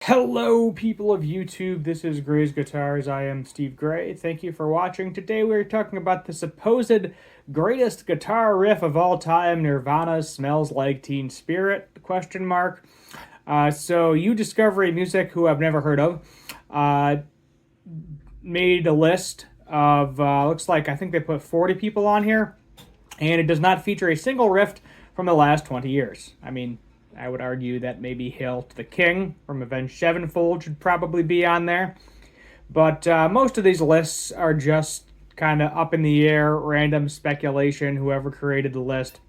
Hello, people of YouTube. This is Gray's Guitars. I am Steve Gray. Thank you for watching. Today we're talking about the supposed greatest guitar riff of all time, Nirvana's "Smells Like Teen Spirit?" Question mark. So you Discovery Music, who I've never heard of, made a list of looks like I think they put 40 people on here, and it does not feature a single riff from the last 20 years. I mean, I would argue that maybe Hail to the King from Avenged Sevenfold should probably be on there. But most of these lists are just kind of up in the air, random speculation. Whoever created the list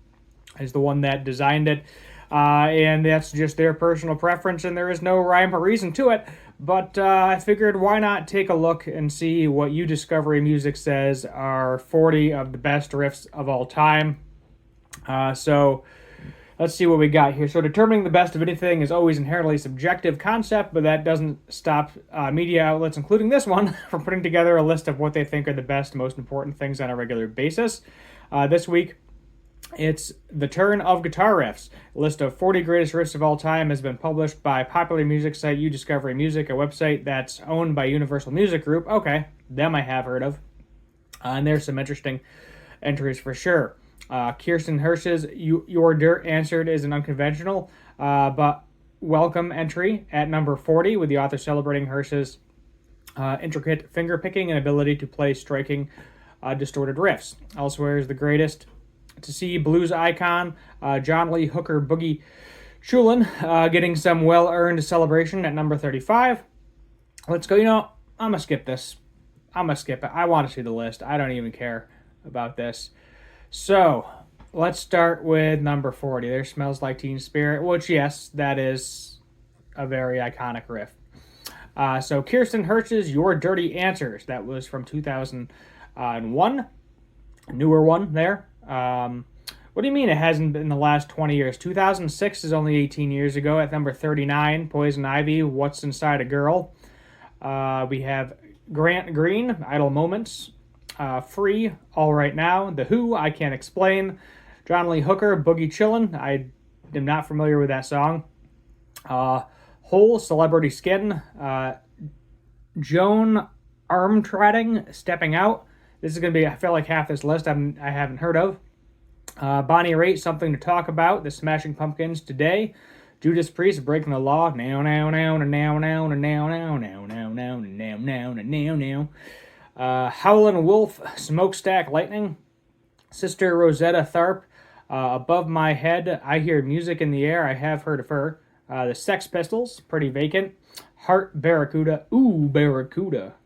is the one that designed it. And that's just their personal preference, and there is no rhyme or reason to it. But I figured why not take a look and see what You Discovery Music says are 40 of the best riffs of all time. So let's see what we got here. So determining the best of anything is always inherently subjective concept, but that doesn't stop media outlets, including this one, from putting together a list of what they think are the best, most important things on a regular basis. This week, it's The Turn of Guitar Riffs. A list of 40 greatest riffs of all time has been published by popular music site You Discovery Music, a website that's owned by Universal Music Group. Okay, them I have heard of. And there's some interesting entries for sure. Kirsten Hirsch's Your Dirt Answered is an unconventional, but welcome entry at number 40, with the author celebrating Hirsch's intricate finger picking and ability to play striking, distorted riffs. Elsewhere is the greatest to see blues icon John Lee Hooker Boogie Chulin getting some well-earned celebration at number 35. Let's go. I'm going to skip this. I'm going to skip it. I want to see the list. I don't even care about this. So, let's start with number 40. There Smells Like Teen Spirit, which, yes, that is a very iconic riff. So, Kirsten Hirsch's Your Dirty Answers. That was from 2001. Newer one there. What do you mean it hasn't been in the last 20 years? 2006 is only 18 years ago. At number 39, Poison Ivy, What's Inside a Girl. We have Grant Green, Idle Moments. Free, All Right Now. The Who, I Can't Explain. John Lee Hooker, Boogie Chillin'. I am not familiar with that song. Hole, Celebrity Skin. Joan Armtreading, Stepping Out. This is going to be, I feel like half this list I haven't heard of. Bonnie Raitt, Something to Talk About. The Smashing Pumpkins, Today. Judas Priest, Breaking the Law. Now, now, now, now, now, now, now, now, now, now, now, now, now, now, now. Howlin' Wolf, Smokestack Lightning. Sister Rosetta Tharpe, Above My Head, I Hear Music in the Air, I have heard of her. The Sex Pistols, Pretty Vacant. Heart Barracuda, Ooh Barracuda.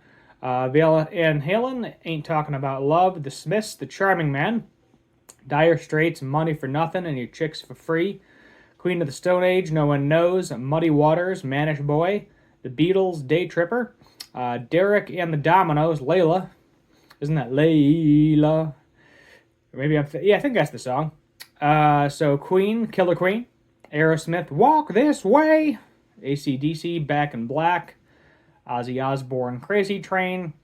Van Halen, Ain't Talking About Love. The Smiths, The Charming Man. Dire Straits, Money for Nothing and Your Chicks for Free. Queen of the Stone Age, No One Knows. Muddy Waters, Manish Boy. The Beatles, Day Tripper. Derek and the Dominoes, Layla. Isn't that Layla? Or maybe I think that's the song. So Queen, Killer Queen. Aerosmith, Walk This Way. AC/DC, Back in Black. Ozzy Osbourne, Crazy Train.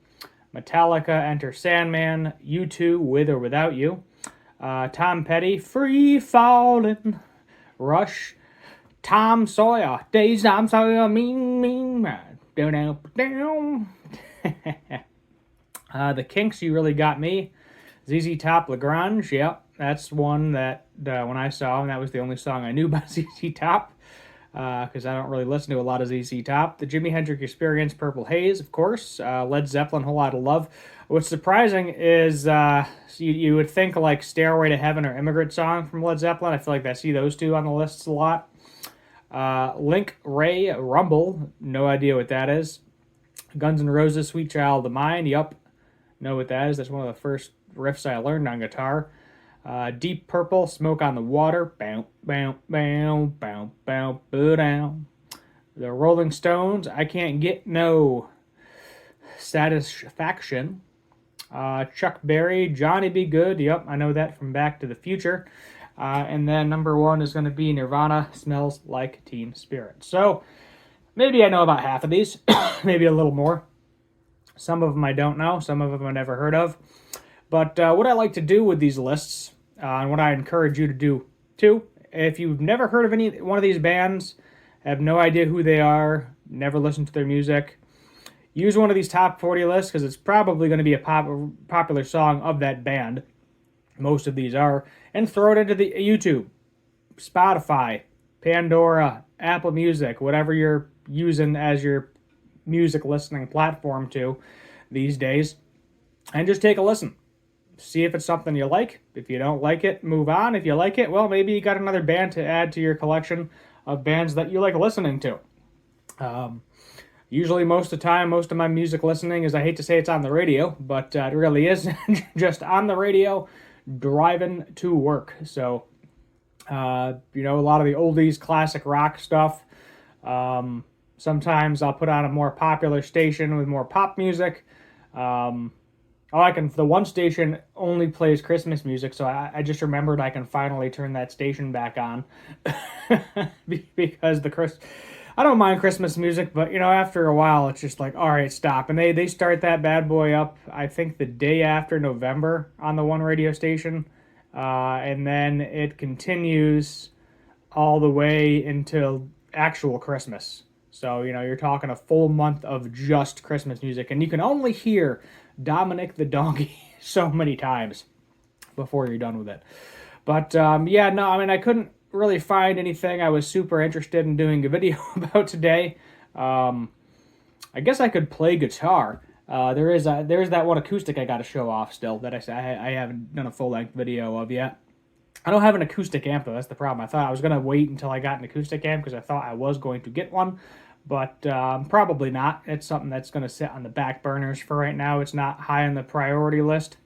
Metallica, Enter Sandman. U2, With or Without You. Tom Petty, Free Fallin'. Rush. Tom Sawyer, Days Tom Sawyer, Mean Man. Down, down. The Kinks, You Really Got Me. ZZ Top, Lagrange. Yep, that's one that when I saw him, that was the only song I knew by ZZ Top, because I don't really listen to a lot of ZZ Top. The Jimi Hendrix Experience, Purple Haze, of course. Led Zeppelin, Whole Lot of Love. What's surprising is you would think like Stairway to Heaven or Immigrant Song from Led Zeppelin. I feel like I see those two on the lists a lot. Link Ray Rumble, no idea what that is. Guns N' Roses, Sweet Child of the Mind, yup, know what that is. That's one of the first riffs I learned on guitar. Deep Purple, Smoke on the Water, bow, bow, bow, bow, bow, bow, down. The Rolling Stones, I Can't Get No Satisfaction. Chuck Berry, Johnny Be Good, yup, I know that from Back to the Future. And then number 1 is going to be Nirvana, Smells Like Teen Spirit. So maybe I know about half of these, maybe a little more. Some of them I don't know, some of them I never heard of. But what I like to do with these lists, and what I encourage you to do too, if you've never heard of any one of these bands, have no idea who they are, never listened to their music, use one of these top 40 lists because it's probably going to be a popular song of that band. Most of these are. And throw it into the YouTube, Spotify, Pandora, Apple Music, whatever you're using as your music listening platform to these days. And just take a listen. See if it's something you like. If you don't like it, move on. If you like it, well, maybe you got another band to add to your collection of bands that you like listening to. Usually, most of the time, most of my music listening is, I hate to say it's on the radio, but it really is just on the radio, driving to work. So, a lot of the oldies, classic rock stuff. Sometimes I'll put on a more popular station with more pop music. The one station only plays Christmas music, so I just remembered I can finally turn that station back on because I don't mind Christmas music, but after a while it's just like, all right, stop. And they start that bad boy up, I think the day after November on the one radio station, and then it continues all the way until actual Christmas. So you're talking a full month of just Christmas music, and you can only hear Dominic the Donkey so many times before you're done with it. But I couldn't really find anything I was super interested in doing a video about today. I guess I could play guitar. There's that one acoustic I got to show off still that I haven't done a full-length video of yet. I don't have an acoustic amp though, that's the problem. I thought I was going to wait until I got an acoustic amp because I thought I was going to get one. But probably not. It's something that's going to sit on the back burners for right now. It's not high on the priority list,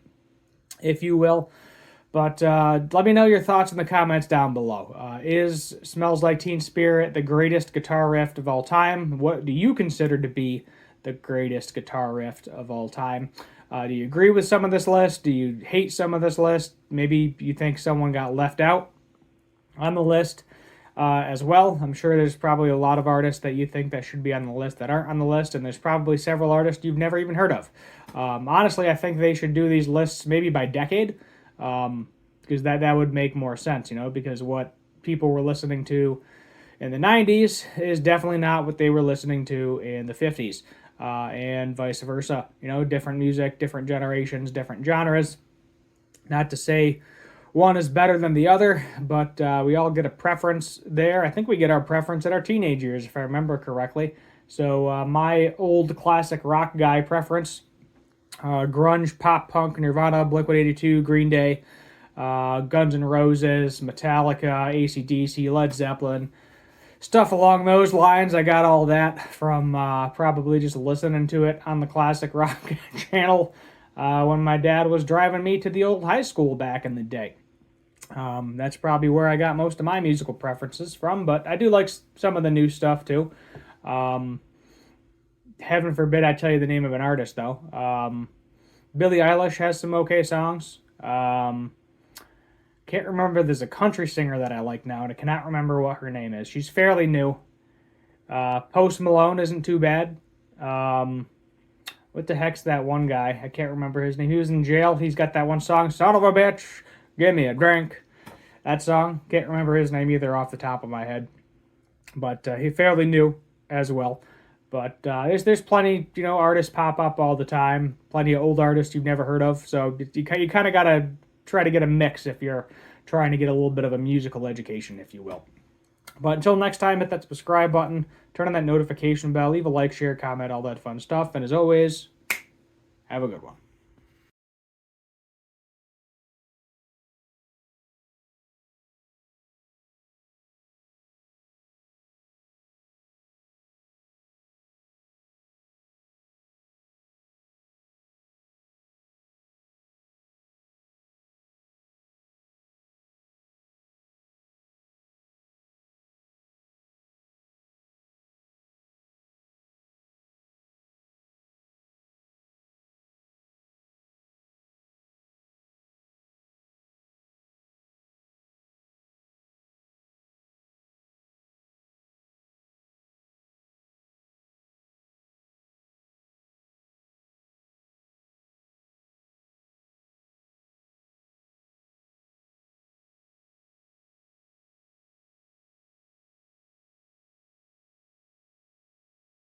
if you will. But let me know your thoughts in the comments down below. Is Smells Like Teen Spirit the greatest guitar riff of all time? What do you consider to be the greatest guitar riff of all time? Do you agree with some of this list? Do you hate some of this list? Maybe you think someone got left out on the list. As well, I'm sure there's probably a lot of artists that you think that should be on the list that aren't on the list, and there's probably several artists you've never even heard of. Honestly, I think they should do these lists maybe by decade, because that would make more sense, because what people were listening to in the 90s is definitely not what they were listening to in the 50s, and vice versa. Different music, different generations, different genres. Not to say one is better than the other, but we all get a preference there. I think we get our preference at our teenage years, if I remember correctly. So my old classic rock guy preference, grunge, pop punk, Nirvana, Blink-182, Green Day, Guns N' Roses, Metallica, AC/DC, Led Zeppelin, stuff along those lines. I got all that from probably just listening to it on the Classic Rock channel when my dad was driving me to the old high school back in the day. That's probably where I got most of my musical preferences from, but I do like some of the new stuff too. Heaven forbid I tell you the name of an artist though. Billie Eilish has some okay songs. Can't remember, there's a country singer that I like now, and I cannot remember what her name is. She's fairly new. Post Malone isn't too bad. What the heck's that one guy? I can't remember his name. He was in jail. He's got that one song, Son of a Bitch, Give Me a Drink. That song. Can't remember his name either off the top of my head. But he's fairly new as well. But there's plenty, artists pop up all the time. Plenty of old artists you've never heard of. So you kind of got to try to get a mix if you're trying to get a little bit of a musical education, if you will. But until next time, hit that subscribe button, turn on that notification bell, leave a like, share, comment, all that fun stuff. And as always, have a good one.